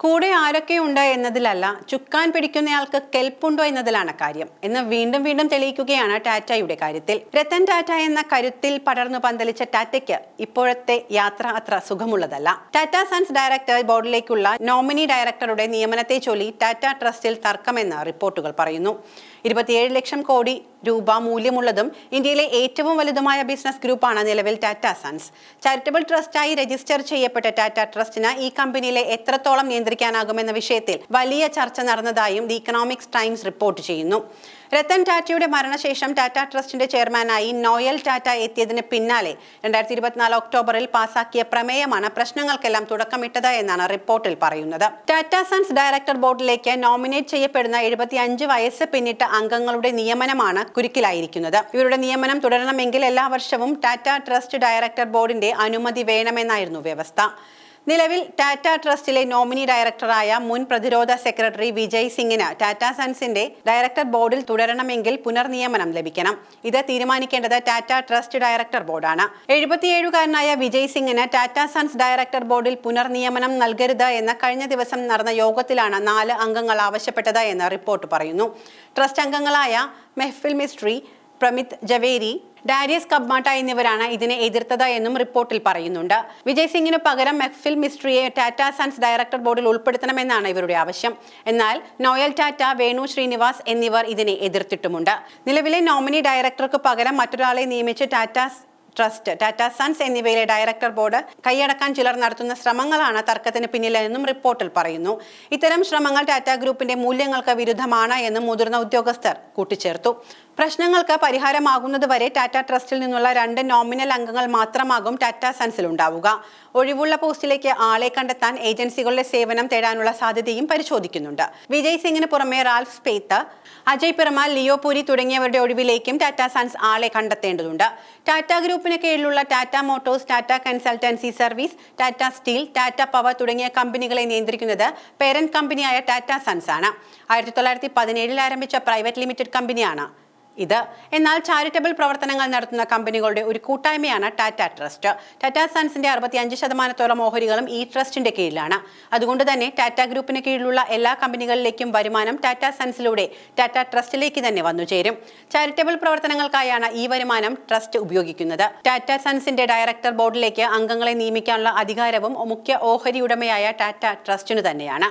കൂടെ ആരൊക്കെയുണ്ട് എന്നതിലല്ല, ചുക്കാൻ പിടിക്കുന്നയാൾക്ക് കെൽപ്പുണ്ടോ എന്നതിലാണ് കാര്യം എന്ന് വീണ്ടും വീണ്ടും തെളിയിക്കുകയാണ് ടാറ്റയുടെ കാര്യത്തിൽ. രത്തൻ ടാറ്റ എന്ന കരുത്തിൽ പടർന്നു പന്തലിച്ച ടാറ്റയ്ക്ക് ഇപ്പോഴത്തെ യാത്ര അത്ര സുഖമുള്ളതല്ല. ടാറ്റ സൺസ് ഡയറക്ടർ ബോർഡിലേക്കുള്ള നോമിനി ഡയറക്ടറുടെ നിയമനത്തെ ചൊല്ലി ടാറ്റ ട്രസ്റ്റിൽ തർക്കമെന്ന് റിപ്പോർട്ടുകൾ പറയുന്നു. 27 ലക്ഷം കോടി രൂപ മൂല്യമുള്ളതും ഇന്ത്യയിലെ ഏറ്റവും വലുതുമായ ബിസിനസ് ഗ്രൂപ്പാണ് നിലവിൽ ടാറ്റ സൺസ്. ചാരിറ്റബിൾ ട്രസ്റ്റായി രജിസ്റ്റർ ചെയ്യപ്പെട്ട ടാറ്റ ട്രസ്റ്റിന് ഈ കമ്പനിയിലെ എത്രത്തോളം നിയന്ത്രിക്കാനാകുമെന്ന വിഷയത്തിൽ വലിയ ചർച്ച നടന്നതായും ദി ഇക്കണോമിക്സ് ടൈംസ് റിപ്പോർട്ട് ചെയ്യുന്നു. രത്തൻ ടാറ്റയുടെ മരണശേഷം ടാറ്റ ട്രസ്റ്റിന്റെ ചെയർമാനായി നോയൽ ടാറ്റ എത്തിയതിന് പിന്നാലെ 2024 ഒക്ടോബറിൽ പാസാക്കിയ പ്രമേയമാണ് പ്രശ്നങ്ങൾക്കെല്ലാം തുടക്കമിട്ടത് എന്നാണ് റിപ്പോർട്ടിൽ പറയുന്നത്. ടാറ്റ സൺസ് ഡയറക്ടർ ബോർഡിലേക്ക് നോമിനേറ്റ് ചെയ്യപ്പെടുന്ന 75 വയസ്സ് പിന്നിട്ട അംഗങ്ങളുടെ നിയമനമാണ് കുരുക്കിലായിരിക്കുന്നത്. ഇവരുടെ നിയമനം തുടരണമെങ്കിൽ എല്ലാ വർഷവും ടാറ്റ ട്രസ്റ്റ് ഡയറക്ടർ ബോർഡിന്റെ അനുമതി വേണമെന്നായിരുന്നു വ്യവസ്ഥ. നിലവിൽ ടാറ്റ ട്രസ്റ്റിലെ നോമിനി ഡയറക്ടറായ മുൻ പ്രതിരോധ സെക്രട്ടറി വിജയ് സിംഗിന് ടാറ്റ സൺസിന്റെ ഡയറക്ടർ ബോർഡിൽ തുടരണമെങ്കിൽ പുനർനിയമനം ലഭിക്കണം. ഇത് തീരുമാനിക്കേണ്ടത് ടാറ്റ ട്രസ്റ്റ് ഡയറക്ടർ ബോർഡാണ്. 77-കാരനായ വിജയ് സിംഗിന് ടാറ്റ സൺസ് ഡയറക്ടർ ബോർഡിൽ പുനർനിയമനം നൽകരുത് എന്ന കഴിഞ്ഞ ദിവസം നടന്ന യോഗത്തിലാണ് 4 അംഗങ്ങൾ ആവശ്യപ്പെട്ടത് എന്ന് റിപ്പോർട്ട് പറയുന്നു. ട്രസ്റ്റ് അംഗങ്ങളായ മെഹ്ഫിൽ മിസ്ട്രി, പ്രമിത് ജവേരി, ഡാരിയസ് കബ്മാട്ട എന്നിവരാണ് ഇതിനെ എതിർത്തത് എന്നും റിപ്പോർട്ടിൽ പറയുന്നുണ്ട്. വിജയ് സിംഗിനു പകരം മെഹ്ഫിൽ മിസ്ട്രിയെ ടാറ്റ സൺസ് ഡയറക്ടർ ബോർഡിൽ ഉൾപ്പെടുത്തണമെന്നാണ് ഇവരുടെ ആവശ്യം. എന്നാൽ നോയൽ ടാറ്റ, വേണു ശ്രീനിവാസ് എന്നിവർ ഇതിനെ എതിർത്തിട്ടുമുണ്ട്. നിലവിലെ നോമിനി ഡയറക്ടർക്ക് പകരം മറ്റൊരാളെ നിയമിച്ച് ടാറ്റ ട്രസ്റ്റ്, ടാറ്റ സൺസ് എന്നിവയിലെ ഡയറക്ടർ ബോർഡ് കൈയടക്കാൻ ചിലർ നടത്തുന്ന ശ്രമങ്ങളാണ് തർക്കത്തിന് പിന്നിലെന്നും റിപ്പോർട്ടിൽ പറയുന്നു. ഇത്തരം ശ്രമങ്ങൾ ടാറ്റ ഗ്രൂപ്പിന്റെ മൂല്യങ്ങൾക്ക് വിരുദ്ധമാണ് എന്നും മുതിർന്ന ഉദ്യോഗസ്ഥർ കൂട്ടിച്ചേർത്തു. പ്രശ്നങ്ങൾക്ക് പരിഹാരമാകുന്നതുവരെ ടാറ്റ ട്രസ്റ്റിൽ നിന്നുള്ള 2 നോമിനൽ അംഗങ്ങൾ മാത്രമാകും ടാറ്റ സൺസിൽ ഉണ്ടാവുക. ഒഴിവുള്ള പോസ്റ്റിലേക്ക് ആളെ കണ്ടെത്താൻ ഏജൻസികളുടെ സേവനം തേടാനുള്ള സാധ്യതയും പരിശോധിക്കുന്നുണ്ട്. വിജയ് സിംഗിന് പുറമെ റാൽഫ് സ്പേത്ത്, അജയ് പിറമാൽ, ലിയോ പുരി തുടങ്ങിയവരുടെ ഒഴിവിലേക്കും ടാറ്റ സൺസ് ആളെ കണ്ടെത്തേണ്ടതുണ്ട്. ടാറ്റ ഗ്രൂപ്പിന് കീഴിലുള്ള Tata Motors, Tata consultancy service, Tata steel, Tata power തുടങ്ങിയ കമ്പനികളെ നിയന്ത്രിക്കുന്നത് പേരന്റ് കമ്പനിയായ ടാറ്റ സൺസ് ആണ്. 1917 ആരംഭിച്ച പ്രൈവറ്റ് ലിമിറ്റഡ് കമ്പനിയാണ് ഇത്. എന്നാൽ ചാരിറ്റബിൾ പ്രവർത്തനങ്ങൾ നടത്തുന്ന കമ്പനികളുടെ ഒരു കൂട്ടായ്മയാണ് ടാറ്റ ട്രസ്റ്റ്. ടാറ്റ സൺസിന്റെ 65% ഓഹരികളും ഈ ട്രസ്റ്റിന്റെ കീഴിലാണ്. അതുകൊണ്ട് തന്നെ ടാറ്റ ഗ്രൂപ്പിന് കീഴിലുള്ള എല്ലാ കമ്പനികളിലേക്കും വരുമാനം ടാറ്റ സൺസിലൂടെ ടാറ്റ ട്രസ്റ്റിലേക്ക് തന്നെ വന്നുചേരും. ചാരിറ്റബിൾ പ്രവർത്തനങ്ങൾക്കായാണ് ഈ വരുമാനം ട്രസ്റ്റ് ഉപയോഗിക്കുന്നത്. ടാറ്റ സൺസിന്റെ ഡയറക്ടർ ബോർഡിലേക്ക് അംഗങ്ങളെ നിയമിക്കാനുള്ള അധികാരവും മുഖ്യ ഓഹരി ഉടമയായ ടാറ്റ ട്രസ്റ്റിനു തന്നെയാണ്.